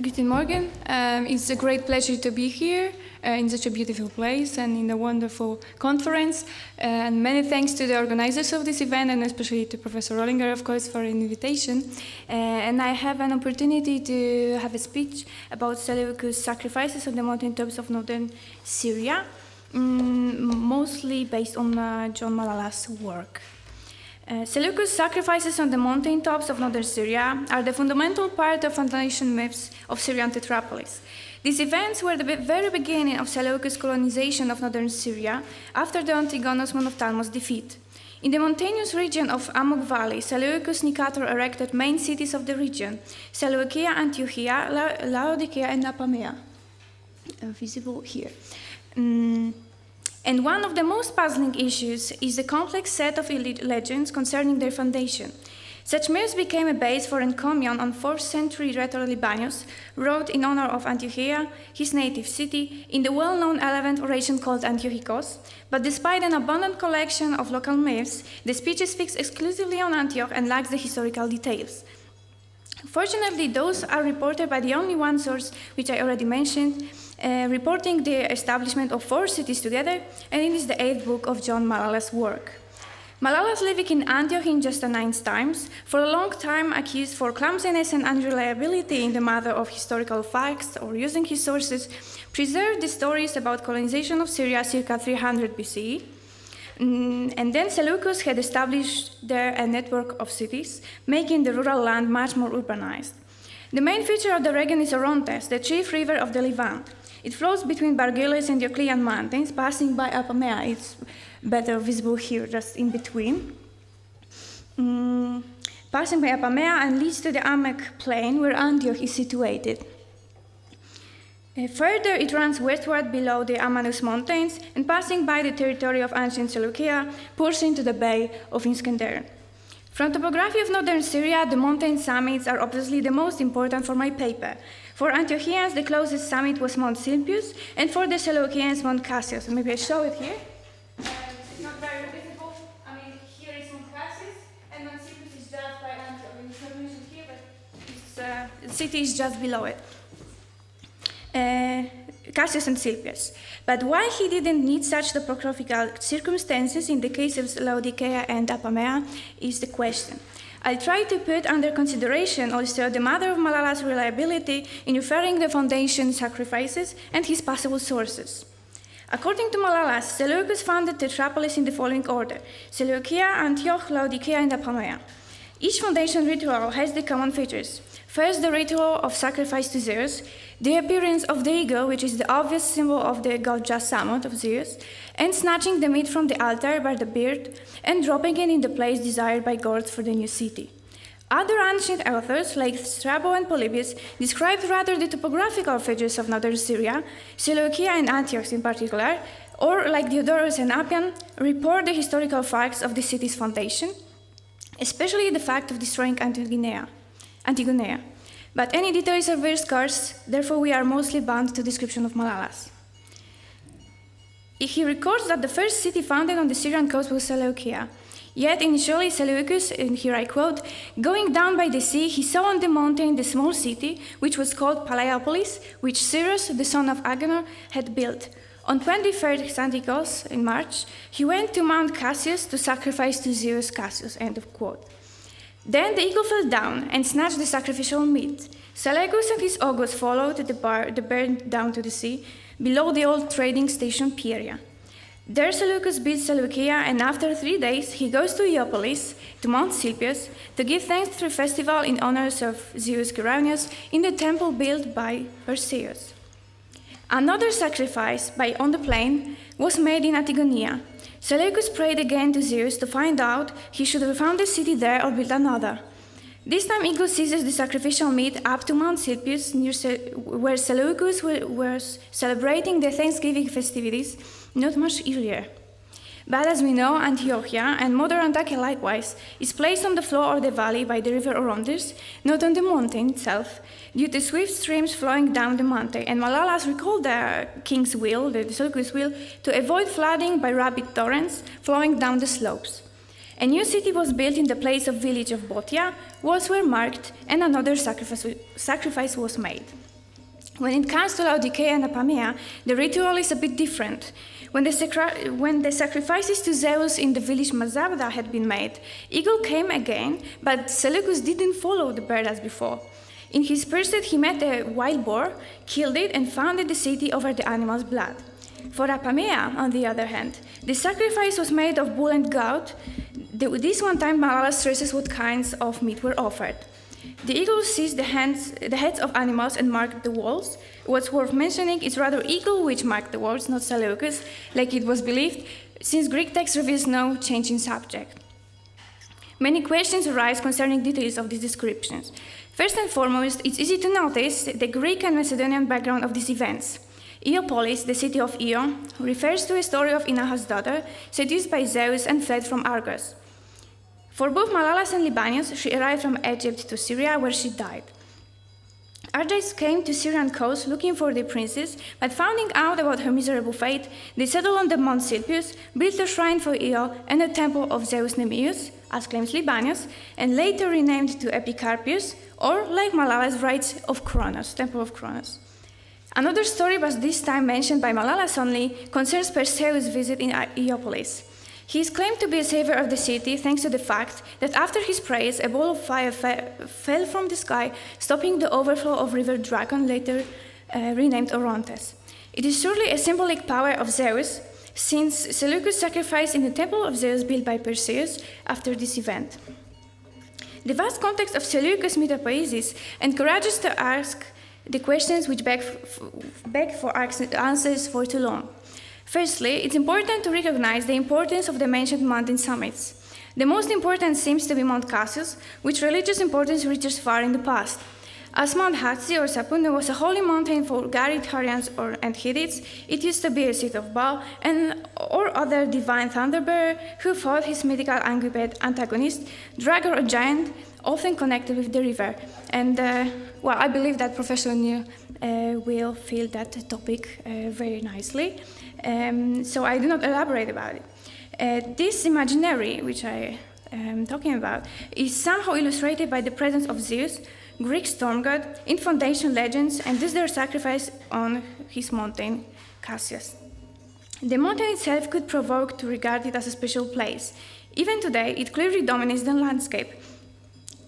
Guten Morgen. It's a great pleasure to be here in such a beautiful place and in a wonderful conference. And many thanks to the organizers of this event, and especially to Professor Rollinger, of course, for the invitation. And I have an opportunity to have a speech about Seleucus' sacrifices on the mountaintops of Northern Syria, mostly based on John Malala's work. Seleucus' sacrifices on the mountaintops of Northern Syria are the fundamental part of foundation myths of Syrian Tetrapolis. These events were the very beginning of Seleucus' colonization of Northern Syria after the Antigonus Monophthalmos defeat. In the mountainous region of Amuk Valley, Seleucus Nicator erected main cities of the region: Seleucia, Antiochia, Laodicea, and Apamea, visible here. And one of the most puzzling issues is the complex set of legends concerning their foundation. Such myths became a base for encomium on 4th century Rhetor Libanius wrote in honor of Antiochia, his native city, in the well-known 11th oration called Antiochikos. But despite an abundant collection of local myths, the speech is fixed exclusively on Antioch and lacks the historical details. Fortunately, those are reported by the only one source, which I already mentioned, reporting the establishment of 4 cities together, and it is the 8th book of John Malala's work. Malala's living in Antioch in just the 9 times, for a long time accused for clumsiness and unreliability in the matter of historical facts or using his sources, preserved the stories about colonization of Syria circa 300 BCE. And then Seleucus had established there a network of cities, making the rural land much more urbanized. The main feature of the region is Orontes, the chief river of the Levant. It flows between Bargilis and Dioclean mountains, passing by Apamea. It's better visible here, just in between. Passing by Apamea and leads to the Amek plain, where Antioch is situated. Further, it runs westward below the Amanus mountains and passing by the territory of ancient Seleucia, pours into the Bay of Iskender. From topography of northern Syria, the mountain summits are obviously the most important for my paper. For Antiochians, the closest summit was Mount Silpius, and for the Seleucians, Mount Cassius. Maybe I show it here. It's not very visible. I mean, here is Mount Cassius, and Mount Silpius is just by Antioch. I mean, it's not mentioned here, but the city is just below it. Cassius and Silpius. But why he didn't need such topographical circumstances in the case of Laodicea and Apamea is the question. I'll try to put under consideration also the matter of Malala's reliability in referring the foundation sacrifices and his possible sources. According to Malala, Seleucus founded Tetrapolis in the following order: Seleucia, Antioch, Laodicea, and Apamea. Each foundation ritual has the common features. First, the ritual of sacrifice to Zeus, the appearance of the eagle, which is the obvious symbol of the god Jasamot of Zeus, and snatching the meat from the altar by the beard and dropping it in the place desired by gods for the new city. Other ancient authors, like Strabo and Polybius, described rather the topographical features of northern Syria, Seleucia and Antioch in particular, or like Diodorus and Appian, report the historical facts of the city's foundation, especially the fact of destroying Antigonea. But any details are very scarce, therefore we are mostly bound to description of Malala's. He records that the first city founded on the Syrian coast was Seleucia. Yet initially Seleucus, and here I quote, going down by the sea, he saw on the mountain the small city, which was called Palaiopolis, which Cyrus, the son of Agenor, had built. On 23rd Xanthicos, in March, he went to Mount Cassius to sacrifice to Zeus Cassius, end of quote. Then the eagle fell down and snatched the sacrificial meat. Seleucus and his augurs followed the bear down to the sea, below the old trading station Pieria. There Seleucus beats Seleucia, and after 3 days he goes to Iopolis, to Mount Silpius, to give thanks to the festival in honor of Zeus Geranius in the temple built by Perseus. Another sacrifice on the plain was made in Antigonea. Seleucus prayed again to Zeus to find out he should found a city there or build another. This time Eagle seizes the sacrificial meat up to Mount Silpius, where Seleucus was celebrating the Thanksgiving festivities not much earlier. But as we know, Antiochia, and modern Antakya likewise, is placed on the floor of the valley by the river Orontes, not on the mountain itself, due to swift streams flowing down the mountain, and Malalas recalled the king's will, the Seleucus will, to avoid flooding by rapid torrents flowing down the slopes. A new city was built in the place of village of Botia, walls were marked, and another sacrifice was made. When it comes to Laodicea and Apamea, the ritual is a bit different. When the sacrifices to Zeus in the village Mazabda had been made, eagle came again, but Seleucus didn't follow the bird as before. In his pursuit, he met a wild boar, killed it, and founded the city over the animal's blood. For Apamea, on the other hand, the sacrifice was made of bull and goat. This one time, Malala stresses what kinds of meat were offered. The eagle seized the heads of animals and marked the walls. What's worth mentioning is rather eagle which marked the walls, not Seleucus, like it was believed, since Greek text reveals no change in subject. Many questions arise concerning details of these descriptions. First and foremost, it's easy to notice the Greek and Macedonian background of these events. Iopolis, the city of Io, refers to a story of Inachus' daughter, seduced by Zeus and fled from Argos. For both Malalas and Libanius, she arrived from Egypt to Syria, where she died. Argives came to Syrian coast looking for the princess, but finding out about her miserable fate, they settled on the Mount Silpius, built a shrine for Io and a temple of Zeus Nemeus, as claims Libanius, and later renamed to Epicarpius, or, like Malalas writes, of Kronos, Temple of Kronos. Another story, but this time mentioned by Malalas only, concerns Perseus' visit in Iopolis. He is claimed to be a savior of the city thanks to the fact that after his praise, a ball of fire fell from the sky, stopping the overflow of river Dragon, later renamed Orontes. It is surely a symbolic power of Zeus, since Seleucus sacrificed in the temple of Zeus built by Perseus after this event. The vast context of Seleucus' metapoiesis encourages us to ask the questions which beg for answers for too long. Firstly, it's important to recognize the importance of the mentioned mountain summits. The most important seems to be Mount Cassius, which religious importance reaches far in the past. As Mount Hatzi or Sapunna was a holy mountain for Garitarians and Hittites, it used to be a seat of Baal or other divine thunderbearer who fought his mythical antagonist, Dragon or Giant, often connected with the river. And I believe that Professor New will fill that topic very nicely. So I do not elaborate about it. This imaginary, which I am talking about, is somehow illustrated by the presence of Zeus, Greek storm god, in foundation legends, and thus their sacrifice on his mountain, Cassius. The mountain itself could provoke to regard it as a special place. Even today, it clearly dominates the landscape.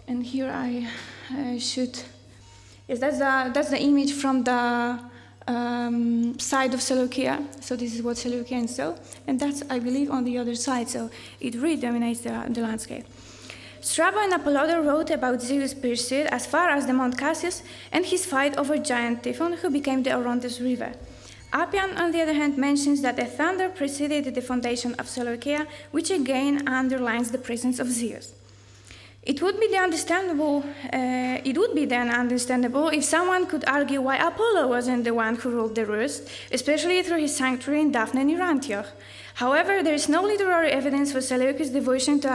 And here I should... Yes, that's the image from the side of Seleucia. So this is what Seleucia saw, and that's, I believe, on the other side. So it really dominates the landscape. Strabo and Apollodor wrote about Zeus' pursuit as far as the Mount Cassius and his fight over giant Typhon, who became the Orontes River. Appian, on the other hand, mentions that a thunder preceded the foundation of Seleucia, which again underlines the presence of Zeus. It would be then understandable if someone could argue why Apollo wasn't the one who ruled the roost, especially through his sanctuary in Daphne near Antioch. However, there is no literary evidence for Seleucus' devotion to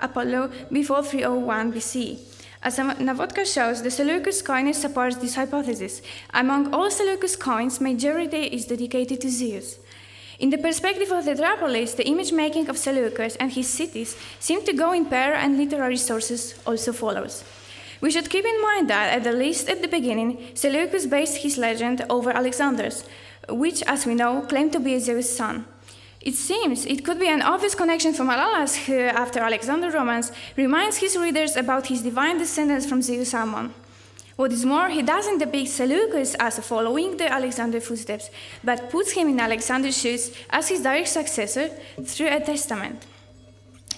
Apollo before 301 BC. As Navotka shows, the Seleucus coin supports this hypothesis. Among all Seleucus coins, majority is dedicated to Zeus. In the perspective of the Tetrapolis, the image-making of Seleucus and his cities seem to go in pair, and literary sources also follows. We should keep in mind that, at least at the beginning, Seleucus based his legend over Alexander's, which, as we know, claimed to be a Zeus' son. It seems it could be an obvious connection for Malalas, who, after Alexander's romance, reminds his readers about his divine descendants from Zeus Ammon. What is more, he doesn't depict Seleucus as following the Alexander footsteps, but puts him in Alexander's shoes as his direct successor through a testament.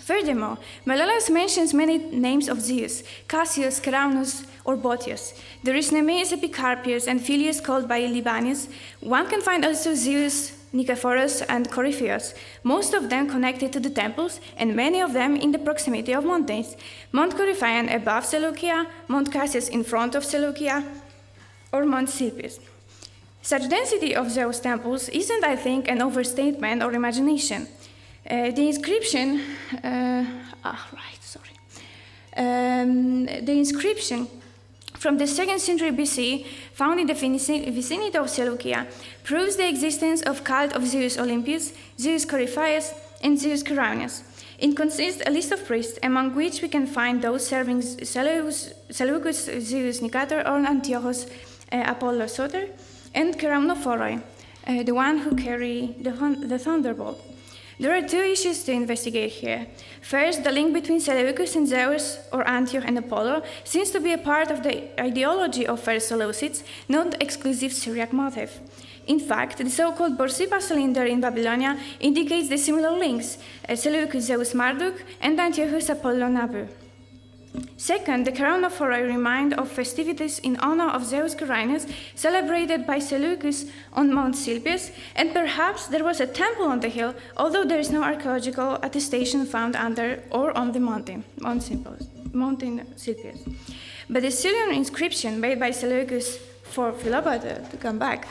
Furthermore, Malalas mentions many names of Zeus: Cassius, Ceraunus, or Botius. There is Nemeus, Epicarpius, and Philius called by Libanius. One can find also Zeus, Nicephorus, and Corypheus, most of them connected to the temples, and many of them in the proximity of mountains. Mount Coryphaeon above Seleucia, Mount Cassius in front of Seleucia, or Mount Silpius. Such density of Zeus temples isn't, I think, an overstatement or imagination. The inscription from the 2nd century BC, found in the vicinity of Seleucia, proves the existence of cult of Zeus Olympus, Zeus Coryphaeus, and Zeus Ceraunius. It consists a list of priests, among which we can find those serving Seleucus, Zeus Nicator, or Antiochus Apollo Soter, and Keramnophoroi, the one who carried the thunderbolt. There are two issues to investigate here. First, the link between Seleucus and Zeus, or Antioch and Apollo, seems to be a part of the ideology of first Seleucids, not exclusive Syriac motive. In fact, the so-called Borsippa cylinder in Babylonia indicates the similar links, Seleucus Zeus Marduk and Antiochus Apollo Nabu. Second, the Keramnophoroi remind of festivities in honor of Zeus Ceraunius celebrated by Seleucus on Mount Silpius, and perhaps there was a temple on the hill, although there is no archaeological attestation found under or on the mountain Silpius. But the Syrian inscription made by Seleucus for Philopater, to come back,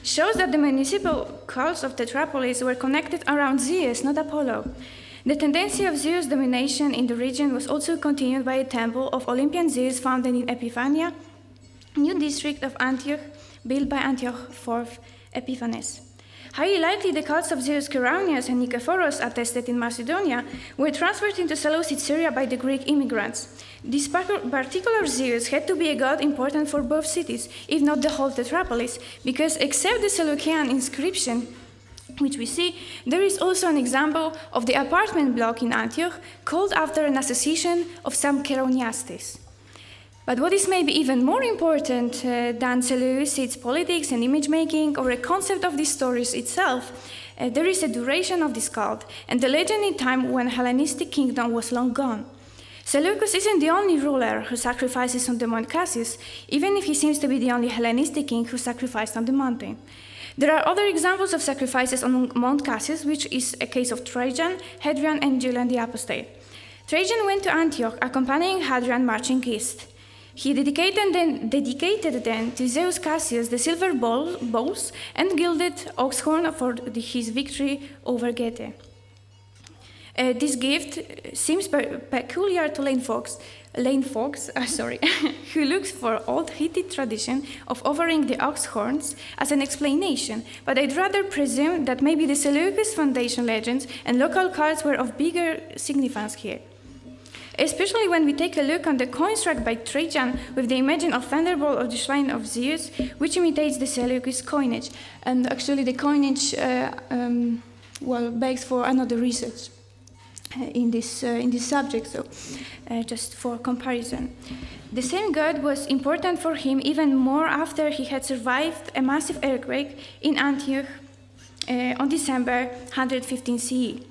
shows that the municipal cults of Tetrapolis were connected around Zeus, not Apollo. The tendency of Zeus' domination in the region was also continued by a temple of Olympian Zeus founded in Epiphania, new district of Antioch, built by Antioch IV Epiphanes. Highly likely the cults of Zeus Ceraunius and Nikephoros, attested in Macedonia, were transferred into Seleucid Syria by the Greek immigrants. This particular Zeus had to be a god important for both cities, if not the whole Tetrapolis, because except the Seleucian inscription, which we see, there is also an example of the apartment block in Antioch called after an association of some Keroniastes. But what is maybe even more important than Seleucid's politics and image-making or a concept of these stories itself, there is a duration of this cult and the legend in time when Hellenistic kingdom was long gone. Seleucus isn't the only ruler who sacrifices on the Mount Cassius, even if he seems to be the only Hellenistic king who sacrificed on the mountain. There are other examples of sacrifices on Mount Cassius, which is a case of Trajan, Hadrian, and Julian the Apostate. Trajan went to Antioch, accompanying Hadrian marching east. He dedicated then to Zeus Cassius the silver bowls and gilded ox horn for his victory over Getae. This gift seems peculiar to Lane Fox, who looks for old Hittite tradition of offering the ox horns as an explanation, but I'd rather presume that maybe the Seleucus foundation legends and local cults were of bigger significance here. Especially when we take a look on the coin struck by Trajan with the image of thunderbolt of the shrine of Zeus, which imitates the Seleucus coinage. And actually the coinage begs for another research in this subject, so just for comparison. The same god was important for him even more after he had survived a massive earthquake in Antioch on December 115 CE.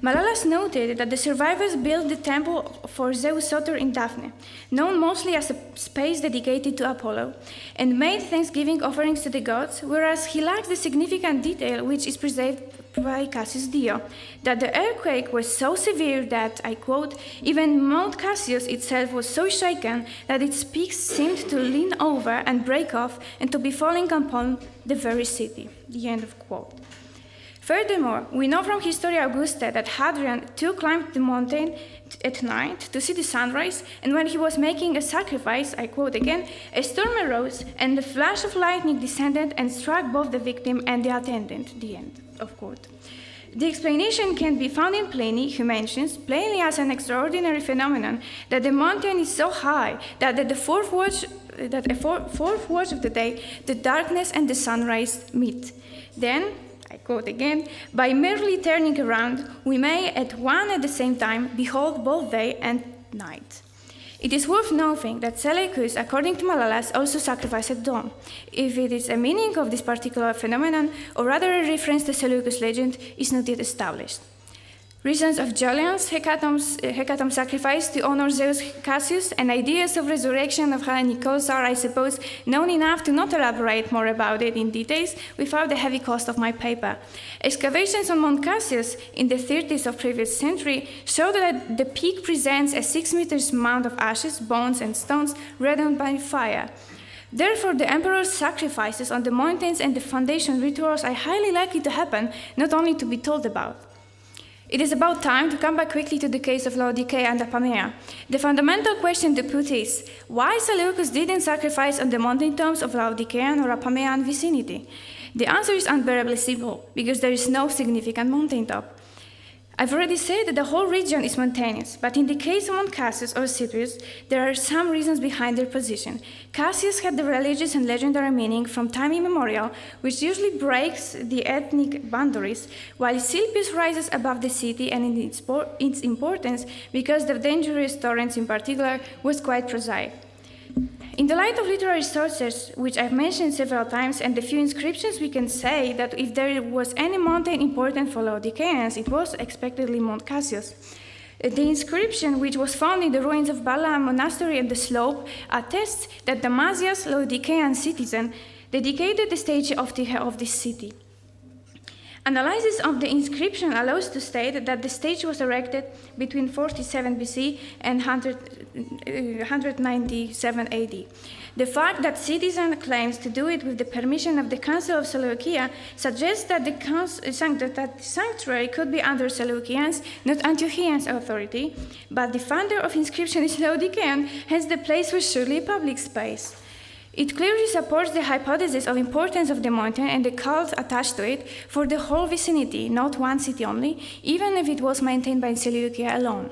Malalas noted that the survivors built the temple for Zeus Soter in Daphne, known mostly as a space dedicated to Apollo, and made thanksgiving offerings to the gods, whereas he lacks the significant detail which is preserved by Cassius Dio, that the earthquake was so severe that, I quote, even Mount Cassius itself was so shaken that its peaks seemed to lean over and break off and to be falling upon the very city, the end of quote. Furthermore, we know from Historia Augusta that Hadrian too climbed the mountain at night to see the sunrise, and when he was making a sacrifice, I quote again, a storm arose, and a flash of lightning descended and struck both the victim and the attendant, the end of quote. The explanation can be found in Pliny, who mentions, plainly as an extraordinary phenomenon, that the mountain is so high that at the fourth watch of the day, the darkness and the sunrise meet. Then, I quote again, by merely turning around, we may at the same time behold both day and night. It is worth noting that Seleucus, according to Malalas, also sacrificed at dawn. If it is a meaning of this particular phenomenon, or rather a reference to Seleucus legend, is not yet established. Reasons of Julian's hecatomb sacrifice to honor Zeus Cassius and ideas of resurrection of Hellenic cults are, I suppose, known enough to not elaborate more about it in details without the heavy cost of my paper. Excavations on Mount Cassius in the 30s of previous century show that the peak presents a 6 meters mound of ashes, bones, and stones reddened by fire. Therefore, the emperor's sacrifices on the mountains and the foundation rituals are highly likely to happen, not only to be told about. It is about time to come back quickly to the case of Laodicea and Apamea. The fundamental question to put is, why Seleucus didn't sacrifice on the mountain tombs of Laodicean or Apamean vicinity? The answer is unbearably simple, because there is no significant mountaintop. I've already said that the whole region is mountainous, but in the case of Mount Cassius or Cyprus, there are some reasons behind their position. Cassius had the religious and legendary meaning from time immemorial, which usually breaks the ethnic boundaries, while Silpius rises above the city and in its importance because the dangerous torrents in particular was quite prosaic. In the light of literary sources, which I've mentioned several times, and the few inscriptions, we can say that if there was any mountain important for Laodiceans, it was expectedly Mount Cassius. The inscription, which was found in the ruins of Balaam Monastery at the slope, attests that Damasias, Laodicean citizen, dedicated the statue of this city. Analysis of the inscription allows to state that the statue was erected between 47 BC and 197 AD. The fact that citizen claims to do it with the permission of the Council of Seleucia suggests that the sanctuary could be under Seleucians, not Antiochians' authority, but the founder of inscription is Laodicean, hence the place was surely a public space. It clearly supports the hypothesis of importance of the mountain and the cult attached to it for the whole vicinity, not one city only, even if it was maintained by Seleucia alone.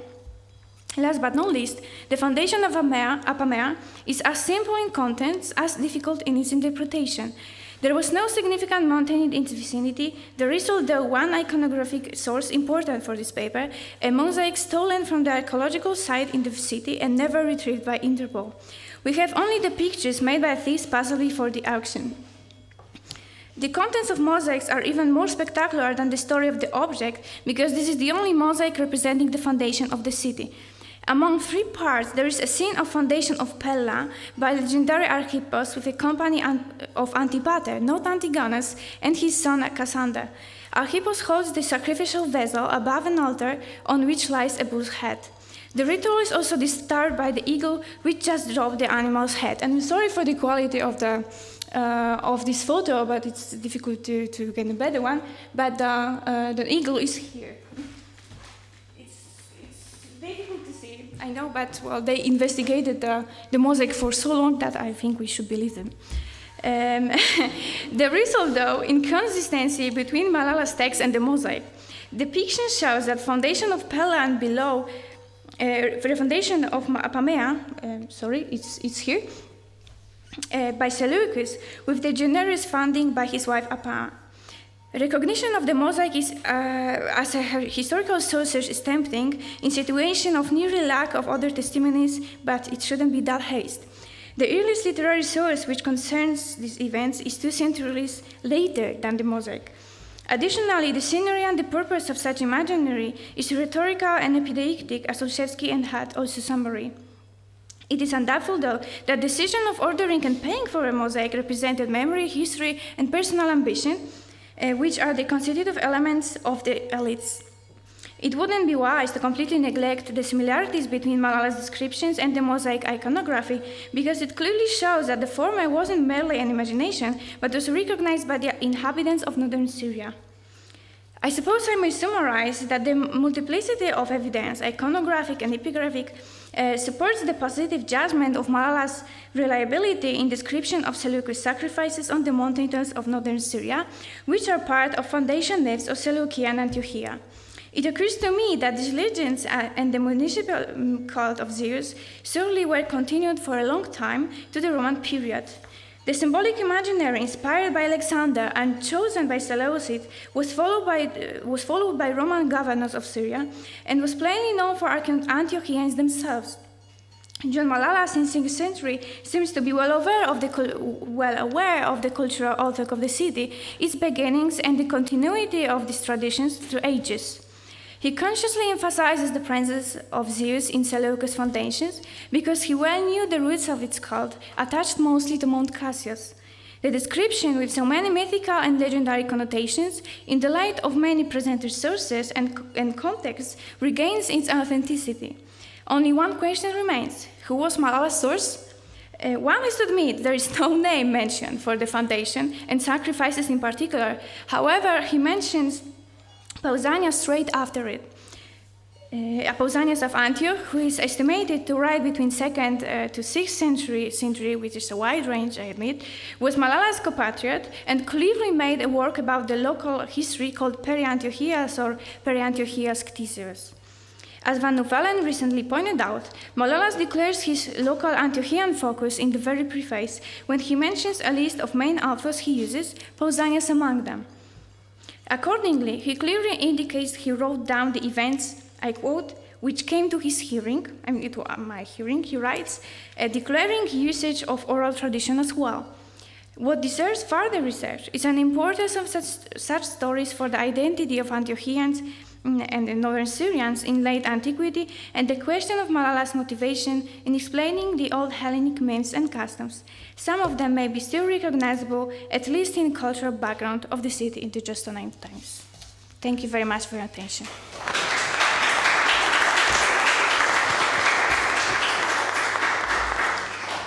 Last but not least, the foundation of Apamea is as simple in contents as difficult in its interpretation. There was no significant mountain in its vicinity. There is, although, one iconographic source important for this paper, a mosaic stolen from the archaeological site in the city and never retrieved by Interpol. We have only the pictures made by thieves possibly for the auction. The contents of mosaics are even more spectacular than the story of the object, because this is the only mosaic representing the foundation of the city. Among three parts, there is a scene of foundation of Pella by legendary Archippos with a company of Antipater, not Antigonus, and his son Cassander. Archippos holds the sacrificial vessel above an altar on which lies a bull's head. The ritual is also disturbed by the eagle, which just dropped the animal's head. And I'm sorry for the quality of this photo, but it's difficult to get a better one. But the eagle is here. It's difficult to see, I know, but well, they investigated the mosaic for so long that I think we should believe them. The result, though, inconsistency between Malala's text and the mosaic. Depiction shows that foundation of Pella and below. The foundation of Apamea, it's here, by Seleucus, with the generous funding by his wife Apama. Recognition of the mosaic is, as a historical sources, is tempting in situation of nearly lack of other testimonies, but it shouldn't be that haste. The earliest literary source which concerns these events is 2 centuries later than the mosaic. Additionally, the scenery and the purpose of such imaginary is rhetorical and epideictic, as Olszewski and Hutt also summary. It is undoubtful, though, that the decision of ordering and paying for a mosaic represented memory, history, and personal ambition, which are the constitutive elements of the elites. It wouldn't be wise to completely neglect the similarities between Malala's descriptions and the mosaic iconography, because it clearly shows that the former wasn't merely an imagination, but was recognized by the inhabitants of Northern Syria. I suppose I may summarize that the multiplicity of evidence, iconographic and epigraphic, supports the positive judgment of Malala's reliability in description of Seleucus sacrifices on the mountains of Northern Syria, which are part of foundation myths of Seleucia and Antiochia. It occurs to me that these legends and the municipal cult of Zeus surely were continued for a long time to the Roman period. The symbolic imaginary inspired by Alexander and chosen by Seleucus was followed by Roman governors of Syria and was plainly known for Antiochians themselves. John Malala, since the 6th century, seems to be well aware of the cultural outlook of the city, its beginnings, and the continuity of these traditions through ages. He consciously emphasizes the presence of Zeus in Seleucus' foundations because he well knew the roots of its cult, attached mostly to Mount Cassius. The description, with so many mythical and legendary connotations, in the light of many presented sources and contexts, regains its authenticity. Only one question remains: who was Malala's source? One is to admit there is no name mentioned for the foundation and sacrifices in particular. However, he mentions Pausania straight after it. Pausanias of Antioch, who is estimated to write between 2nd to 6th century, which is a wide range, I admit, was Malala's compatriot and clearly made a work about the local history called Peri-Antiochias or Peri-Antiochias Ctesias. As Van Nuffelen recently pointed out, Malala declares his local Antiochian focus in the very preface when he mentions a list of main authors he uses, Pausanias among them. Accordingly, he clearly indicates he wrote down the events, I quote, which came to his hearing, it was my hearing, he writes, declaring usage of oral tradition as well. What deserves further research is an importance of such stories for the identity of Antiochians and the Northern Syrians in late antiquity, and the question of Malala's motivation in explaining the old Hellenic myths and customs. Some of them may be still recognizable, at least in the cultural background of the city in the just named times. Thank you very much for your attention.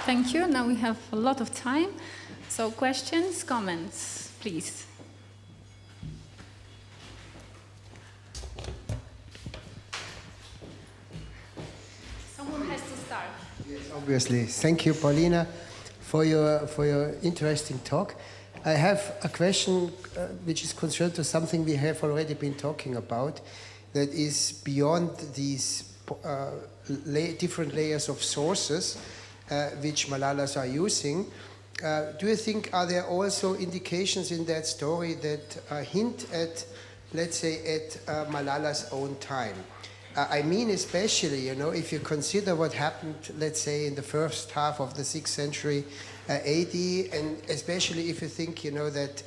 Thank you. Now we have a lot of time. So questions, comments, please. Someone has to start. Yes, obviously. Thank you, Paulina, for your interesting talk. I have a question which is concerned to something we have already been talking about, that is beyond these different layers of sources which Malalas are using. Do you think, are there also indications in that story that hint at, let's say, at Malala's own time? I mean, especially, if you consider what happened, let's say, in the first half of the 6th century AD, and especially if you think, that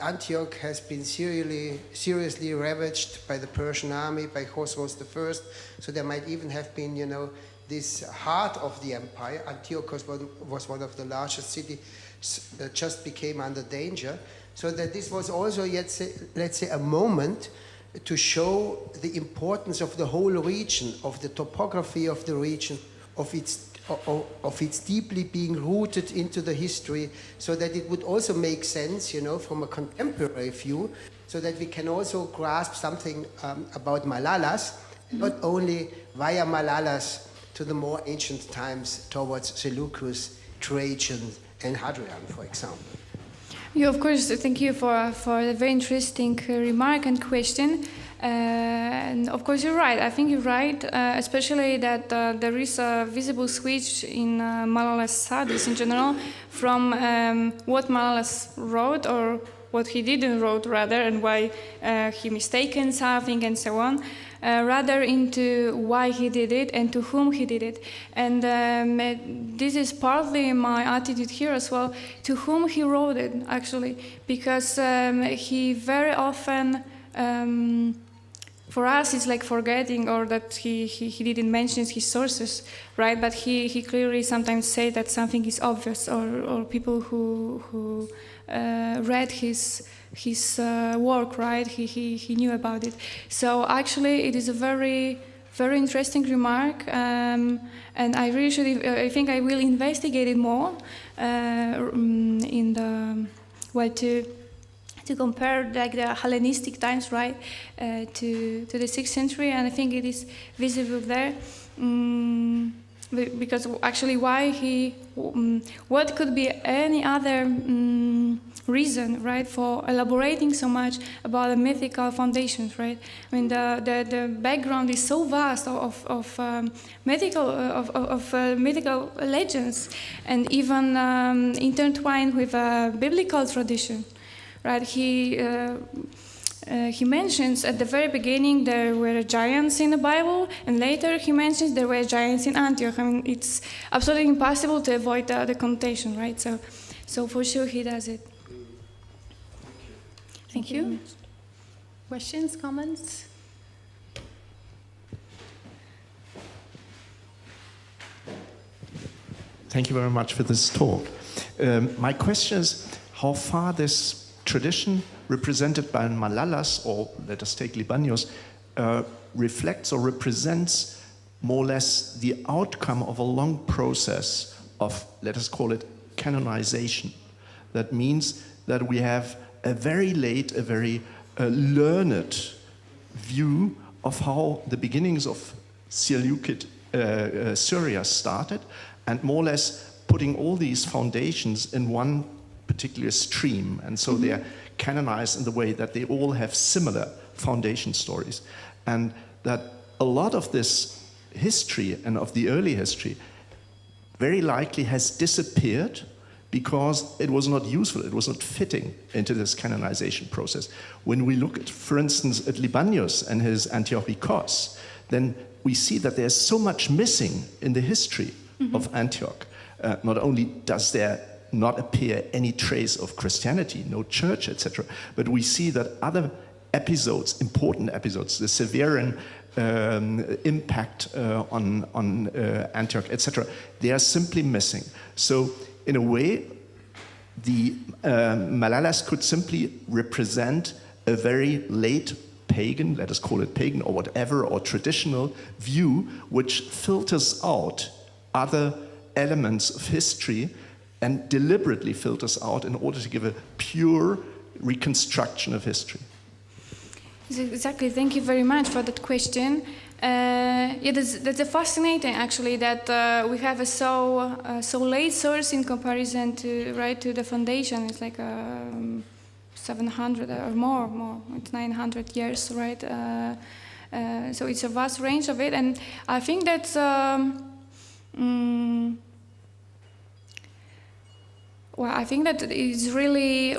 Antioch has been seriously ravaged by the Persian army, by Khosroes I, so there might even have been, this heart of the empire. Antioch was one of the largest cities that just became under danger, so that this was also, let's say, a moment to show the importance of the whole region, of the topography of the region, of its deeply being rooted into the history, so that it would also make sense, from a contemporary view, so that we can also grasp something about Malalas, not only via Malalas to the more ancient times towards Seleucus, Trajan, and Hadrian, for example. You, of course, thank you for a very interesting remark and question. And of course, you're right. I think you're right, especially that there is a visible switch in Malala's studies in general from what Malala wrote or what he didn't wrote, rather, and why he mistaken something and so on, rather into why he did it and to whom he did it. And this is partly my attitude here as well, to whom he wrote it, actually, because he very often, for us, it's like forgetting, or that he didn't mention his sources, right? But he clearly sometimes say that something is obvious, or people who read his work, right? He knew about it. So actually, it is a very, very interesting remark, and I really should. I think I will investigate it more in the to compare like the Hellenistic times, right, to the 6th century, and I think it is visible there. Because actually, what could be any other reason, right, for elaborating so much about the mythical foundations, right? I mean, the background is so vast of mythical legends, and even intertwined with a biblical tradition, right? He mentions at the very beginning there were giants in the Bible, and later he mentions there were giants in Antioch. I mean, it's absolutely impossible to avoid the connotation, right? So for sure he does it. Thank you. Questions, comments? Thank you very much for this talk. My question is how far this tradition represented by Malalas, or let us take Libanios, reflects or represents more or less the outcome of a long process of, let us call it, canonization. That means that we have a very late, a very learned view of how the beginnings of Seleucid Syria started, and more or less putting all these foundations in one particular stream, and so they're canonized in the way that they all have similar foundation stories, and that a lot of this history and of the early history very likely has disappeared because it was not useful, it was not fitting into this canonization process. When we look at, for instance, at Libanius and his Antiochikos, then we see that there's so much missing in the history of Antioch. Not only does there not appear any trace of Christianity, no church, etc., but we see that other episodes, important episodes, the Severan impact on Antioch, etc., they are simply missing. So, in a way, the Malalas could simply represent a very late pagan, let us call it pagan or whatever, or traditional view, which filters out other elements of history and deliberately filters out in order to give a pure reconstruction of history. Exactly. Thank you very much for that question. Yeah, that's fascinating actually that we have a so late source in comparison to to the foundation. It's like 700 or more. It's 900 years, right? So it's a vast range of it, and I think that's. Well, I think that it's really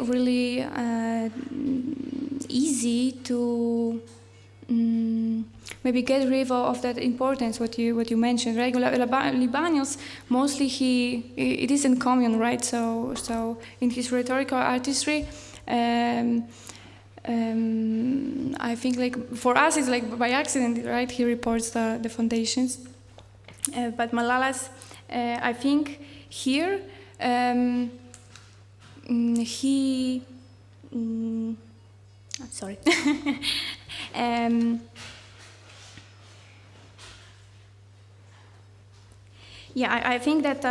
easy to maybe get rid of that importance. What you mentioned, right? Libanius mostly it is in common, right? So in his rhetorical artistry, I think like for us it's like by accident, right? He reports the foundations, but Malalas, I think here. I'm sorry. Yeah, I think that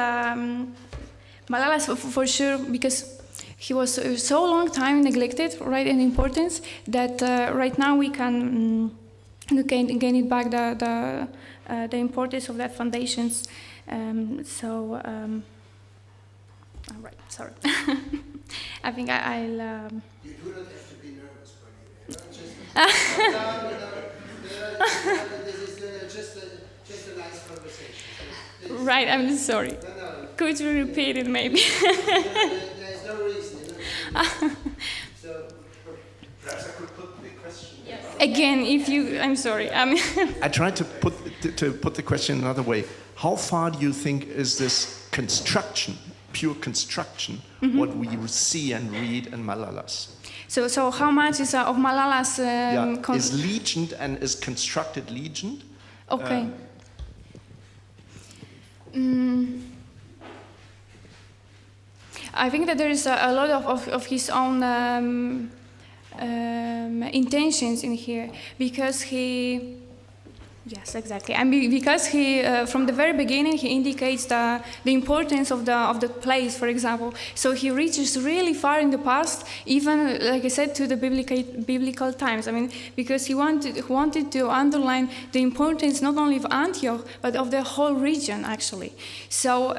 Malalas for sure, because he was so long time neglected, right, in importance, that right now we can gain it back the importance of that foundations. All right, sorry. I think I'll. You do not have to be nervous, Paulina. This is just a nice conversation. Right, I'm sorry. No. Could you repeat it, maybe? There's no reason. So Perhaps I could put the question. Yes. Again, if you, I'm sorry. I tried to put the question another way. How far do you think is this construction, pure construction, what we see and read in Malalas? So how much is of Malalas? Is legend and is constructed legend? Okay. I think that there is a lot of his own intentions in here, because he. Yes, exactly. And because he, from the very beginning, he indicates the importance of the place, for example. So he reaches really far in the past, even, like I said, to the biblical times. I mean, because he wanted to underline the importance not only of Antioch, but of the whole region, actually. So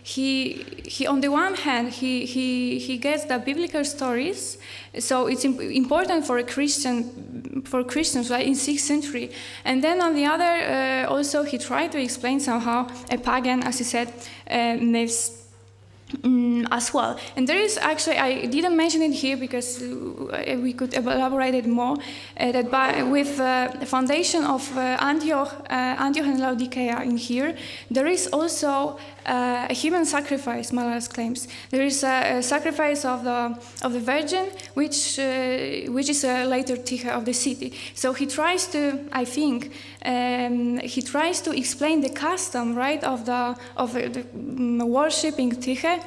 he on the one hand, he gets the biblical stories. So it's important for Christians, right, in 6th century. And then on the other, also he tried to explain somehow a pagan, as he said, myths as well. And there is actually, I didn't mention it here because we could elaborate it more, that with the foundation of Antioch and Laodicea in here, there is also a human sacrifice, Malalas claims. There is a sacrifice of the Virgin, which is a later Tyche of the city. So he tries to, I think, he tries to explain the custom, right, of the worshipping Tyche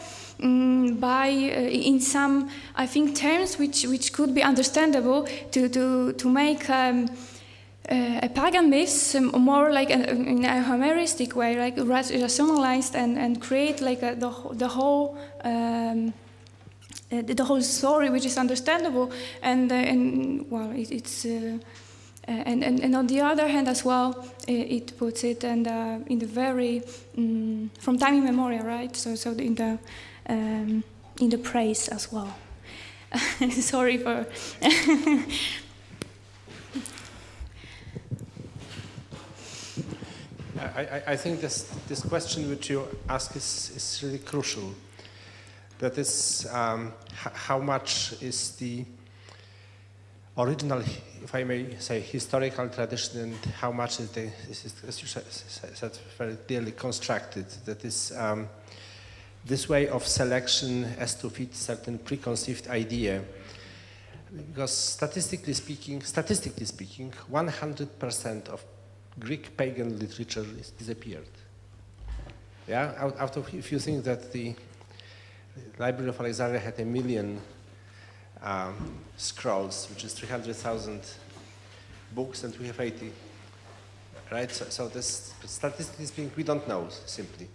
by in some, I think, terms which could be understandable to make a pagan myths more like in a Homeristic way, like rationalized and create like the whole story, which is understandable, and well, it's and on the other hand as well, it puts it in the very from time immemorial, right? So in the praise as well. Sorry for. I think this question which you ask is really crucial. That is, how much is the original, if I may say, historical tradition, and how much is as you said, very clearly constructed. That is, this way of selection as to fit certain preconceived idea. Because statistically speaking, 100% of Greek pagan literature is disappeared. Yeah, out of, if you think that the Library of Alexandria had 1 million scrolls, which is 300,000 books, and we have 80, right? So this, statistically speaking, we don't know simply.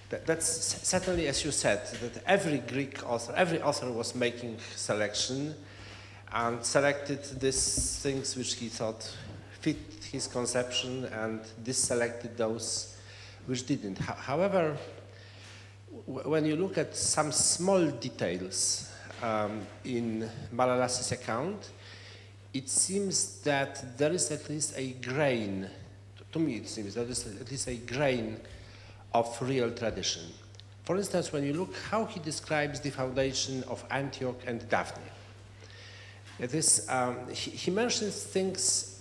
That's certainly, as you said, that every Greek author, every author was making selection and selected these things which he thought fit his conception and deselected those which didn't. However, when you look at some small details in Malalas's account, it seems that there is at least a grain, to me it seems, there is at least a grain of real tradition. For instance, when you look how he describes the foundation of Antioch and Daphne, it is, he mentions things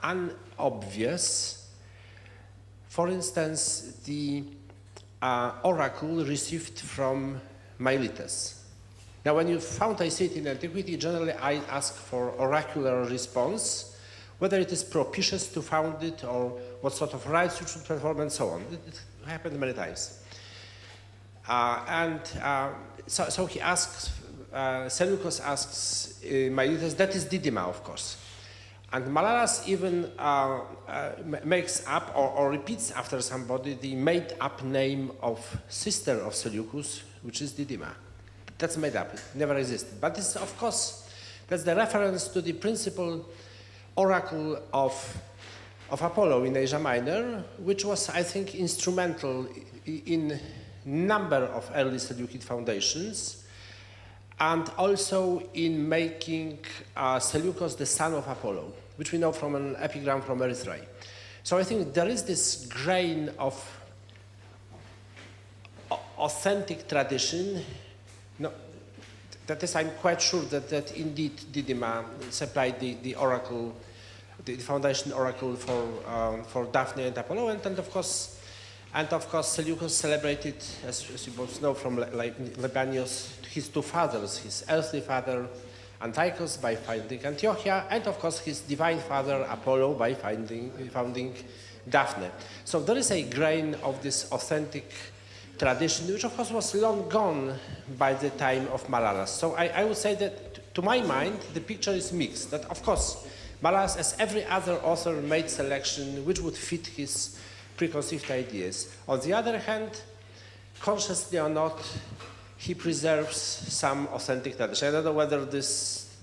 unobvious. For instance, the oracle received from Miletus. Now, when you found a city in antiquity, generally I ask for oracular response, whether it is propitious to found it or what sort of rites you should perform and so on. It happened many times. So he asks, Seleucus asks Miletus, that is Didyma, of course. And Malalas even makes up or repeats after somebody the made-up name of sister of Seleucus, which is Didyma. That's made up, it never existed. But this, of course, that's the reference to the principal oracle of Apollo in Asia Minor, which was, I think, instrumental in number of early Seleucid foundations, and also in making Seleucus the son of Apollo, which we know from an epigram from Erythrae. So I think there is this grain of authentic tradition. No, that is, I'm quite sure that indeed Didyma supplied the oracle, the foundation oracle for Daphne and Apollo, and of course Seleucus celebrated, as you both know from Libanius, his two fathers, his earthly father Antiochus by founding Antiochia, and of course his divine father Apollo by founding Daphne. So there is a grain of this authentic tradition, which of course was long gone by the time of Malalas. So I would say that, to my mind, the picture is mixed. That of course Malalas, as every other author, made selection which would fit his preconceived ideas. On the other hand, consciously or not, he preserves some authentic tradition. I don't know whether this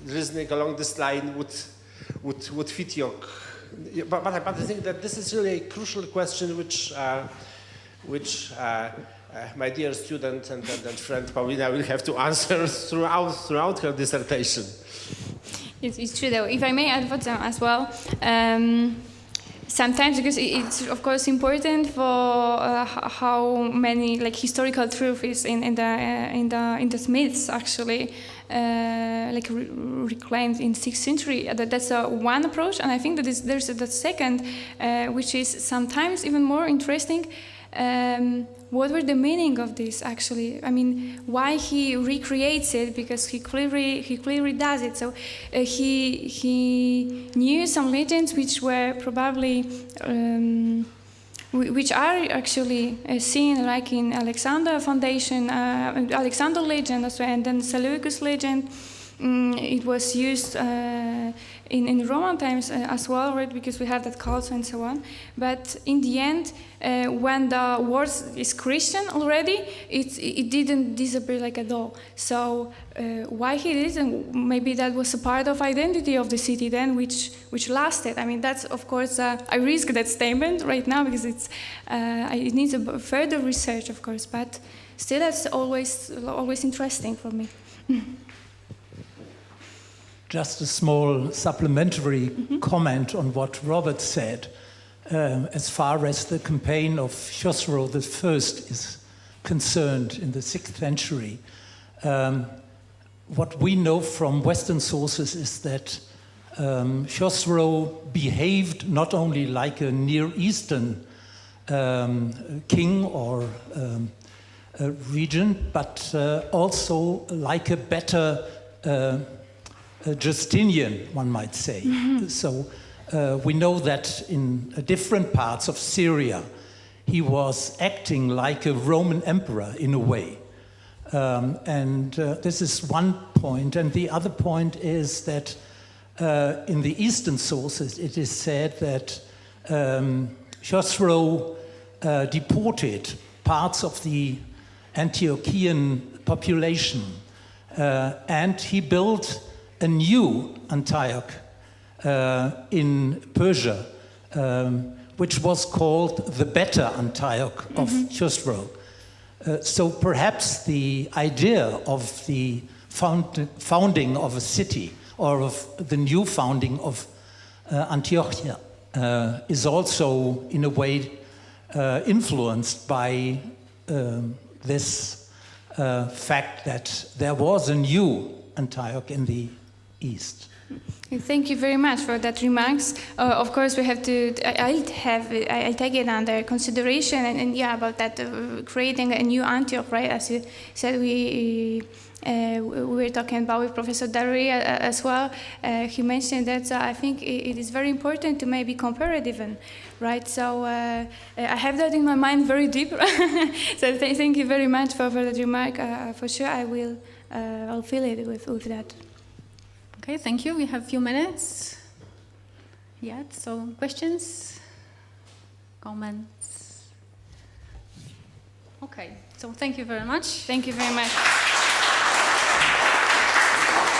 reasoning along this line would fit your... But I think that this is really a crucial question which my dear student and friend Paulina will have to answer throughout her dissertation. It's true, though. If I may add for them as well, sometimes, because it's of course important for how many historical truth is in the myths actually reclaimed in 6th century. That's one approach, and I think that there's the second, which is sometimes even more interesting. What were the meaning of this actually? I mean, why he recreates it? Because he clearly does it. So he knew some legends which were probably which are actually seen like in Alexander foundation, Alexander legend as well, and then Seleucus legend. it was used in Roman times as well, right? Because we have that cult and so on. But in the end, when the word is Christian already, it didn't disappear like at all. So why he did, and maybe that was a part of identity of the city then, which lasted. I mean, that's of course I risk that statement right now because it needs a further research, of course. But still, that's always interesting for me. Just a small supplementary comment on what Robert said. As far as the campaign of Khosrow I is concerned in the 6th century, what we know from Western sources is that Khosrow behaved not only like a Near Eastern king or regent, but also like a better Justinian, one might say. So we know that in different parts of Syria, he was acting like a Roman emperor in a way. And this is one point. And the other point is that in the Eastern sources, it is said that Khosrow deported parts of the Antiochian population, and he built a new Antioch in Persia, which was called the Better Antioch of Khosrow. So perhaps the idea of the founding of a city, or of the new founding of Antiochia, is also in a way influenced by this fact that there was a new Antioch in the East. Thank you very much for that remarks. Of course, we have to. I'll take it under consideration, and yeah, about that creating a new Antioch, right? As you said, we were talking about with Professor Daria as well. He mentioned that I think it is very important to maybe compare it even, right? So I have that in my mind very deep. So thank you very much for that remark. For sure, I'll fill it with that. Okay, thank you. We have a few minutes yet. So questions, comments? Okay, so thank you very much. Thank you very much.